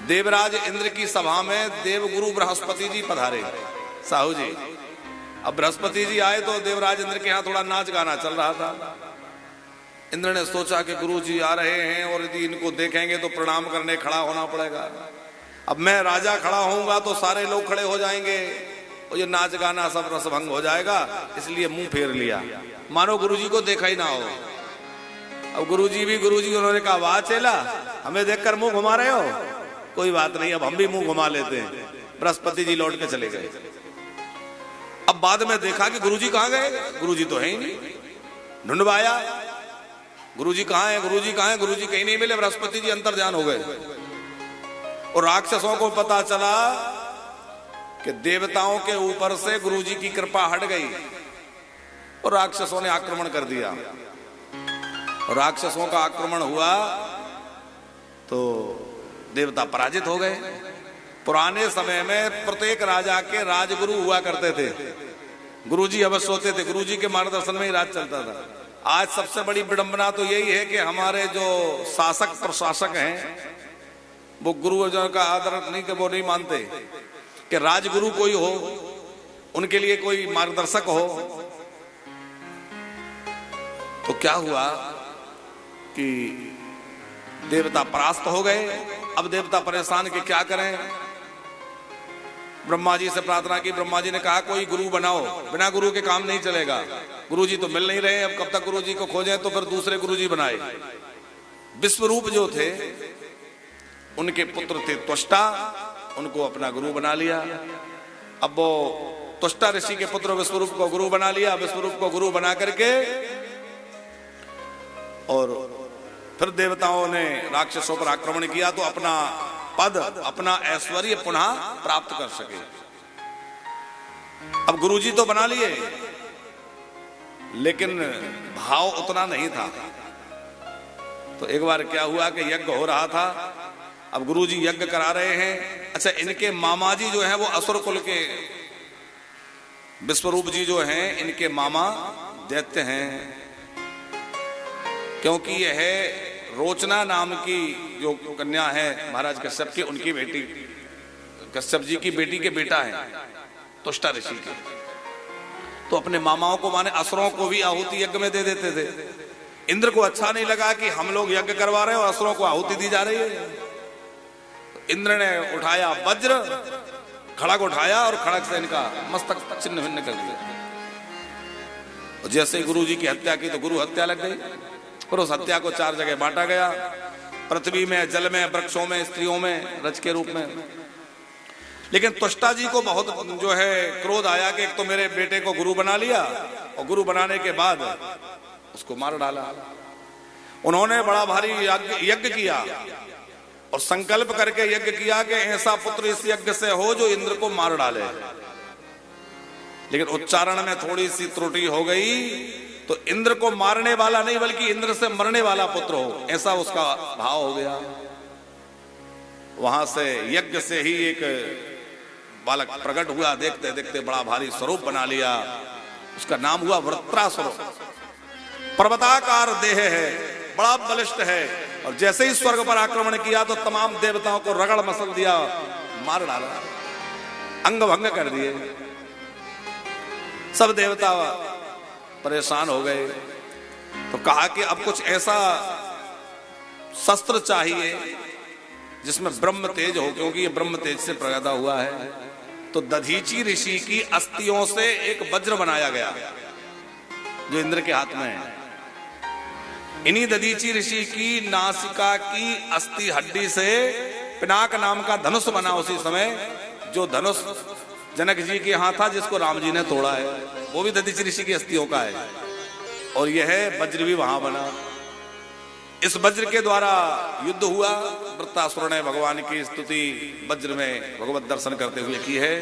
देवराज इंद्र की सभा में देवगुरु बृहस्पति जी पधारे। साहू जी, अब बृहस्पति जी आए तो देवराज इंद्र के यहाँ थोड़ा नाच गाना चल रहा था। इंद्र ने सोचा कि गुरु जी आ रहे हैं और यदि इनको देखेंगे तो प्रणाम करने खड़ा होना पड़ेगा। अब मैं राजा खड़ा होऊंगा तो सारे लोग खड़े हो जाएंगे और ये नाच गाना सब रसभंग हो जाएगा, इसलिए मुंह फेर लिया, मानो गुरुजी को देखा ही ना हो। अब गुरुजी भी गुरुजी, उन्होंने कहा वाह चेला, हमें देखकर मुंह घुमा रहे हो, कोई बात नहीं, अब हम भी मुंह घुमा लेते हैं। बृहस्पति जी लौट के चले गए। अब बाद में देखा कि गुरुजी कहाँ गए, गुरुजी तो है ही नहीं। ढूंढवाया, गुरुजी कहाँ है, गुरुजी कहाँ है, गुरुजी कहीं नहीं मिले। बृहस्पति जी अंतर्ध्यान हो गए और राक्षसों को पता चला कि देवताओं के ऊपर से गुरुजी की कृपा हट गई और राक्षसों ने आक्रमण कर दिया। और राक्षसों का आक्रमण हुआ तो देवता पराजित हो गए। पुराने समय में प्रत्येक राजा के राजगुरु हुआ करते थे, गुरुजी अवश्य होते थे, गुरुजी के मार्गदर्शन में ही राज चलता था। आज सबसे बड़ी विडंबना तो यही है कि हमारे जो शासक प्रशासक हैं वो गुरुजनों का आदर नहीं, कि वो नहीं मानते कि राजगुरु कोई हो, उनके लिए कोई मार्गदर्शक हो। तो क्या हुआ कि देवता परास्त हो गए। अब देवता परेशान कि क्या करें। ब्रह्मा जी से प्रार्थना की, ब्रह्मा जी ने कहा कोई गुरु बनाओ, बिना गुरु के काम नहीं चलेगा। गुरुजी तो मिल नहीं रहे, अब कब तक गुरुजी को खोजें, तो फिर दूसरे गुरुजी बनाए। विश्वरूप जो थे उनके पुत्र थे त्वष्टा, उनको अपना गुरु बना लिया। अब वो त्वष्टा ऋषि के पुत्र विश्वरूप को गुरु बना लिया। विश्वरूप को गुरु बना करके और फिर देवताओं ने राक्षसों पर आक्रमण किया तो अपना पद, अपना ऐश्वर्य पुनः प्राप्त कर सके। अब गुरुजी तो बना लिए, लेकिन भाव उतना नहीं था। तो एक बार क्या हुआ कि यज्ञ हो रहा था, अब गुरुजी यज्ञ करा रहे हैं। अच्छा, इनके मामा जी जो हैं वो असुर कुल के, विश्वरूप जी जो हैं इनके मामा दैत्य हैं, क्योंकि यह रोचना नाम की जो कन्या है महाराज कश्यप की, उनकी बेटी, कश्यप जी की बेटी के बेटा है त्वष्टा ऋषि के। तो अपने मामाओं को, माने असुरों को भी आहुति यज्ञ में दे देते थे। इंद्र को अच्छा नहीं लगा कि हम लोग यज्ञ करवा रहे हैं और असुरों को आहुति दी जा रही है। इंद्र ने उठाया वज्र, खड़ग उठाया और खड़ग से इनका मस्तक छिन्न भिन्न कर दिया। और जैसे ही गुरु जी की हत्या की तो गुरु हत्या लग गई। और उस हत्या को 4 जगह बांटा गया, पृथ्वी में, जल में, वृक्षों में, स्त्रियों में, रज के रूप में। लेकिन त्वष्टा जी को बहुत जो है क्रोध आया कि एक तो मेरे बेटे को गुरु बना लिया और गुरु बनाने के बाद उसको मार डाला। उन्होंने बड़ा भारी यज्ञ किया और संकल्प करके यज्ञ किया कि ऐसा पुत्र इस यज्ञ से हो जो इंद्र को मार डाले। लेकिन उच्चारण में थोड़ी सी त्रुटि हो गई, तो इंद्र को मारने वाला नहीं बल्कि इंद्र से मरने वाला पुत्र हो, ऐसा उसका भाव हो गया। वहां से यज्ञ से ही एक बालक प्रकट हुआ, देखते देखते बड़ा भारी स्वरूप बना लिया। उसका नाम हुआ वृत्रासुर। पर्वताकार देह है, बड़ा बलिष्ठ है, और जैसे ही स्वर्ग पर आक्रमण किया तो तमाम देवताओं को रगड़ मसल दिया, मार डाला, अंग भंग कर दिए। सब देवता परेशान हो गए। तो कहा कि अब कुछ ऐसा शस्त्र चाहिए जिसमें ब्रह्म तेज हो, क्योंकि ये ब्रह्म तेज से पैदा हुआ है। तो दधीची ऋषि की अस्थियों से एक वज्र बनाया गया जो इंद्र के हाथ में है। इन्हीं दधीची ऋषि की नासिका की अस्थि हड्डी से पिनाक नाम का धनुष बना उसी समय, जो धनुष जनक जी के यहाँ था जिसको राम जी ने तोड़ा है, वो भी दधीची ऋषि की अस्थियों का है। और यह वज्र भी वहां बना। इस वज्र के द्वारा युद्ध हुआ। वृत्रासुर ने भगवान की स्तुति वज्र में भगवत दर्शन करते हुए की है।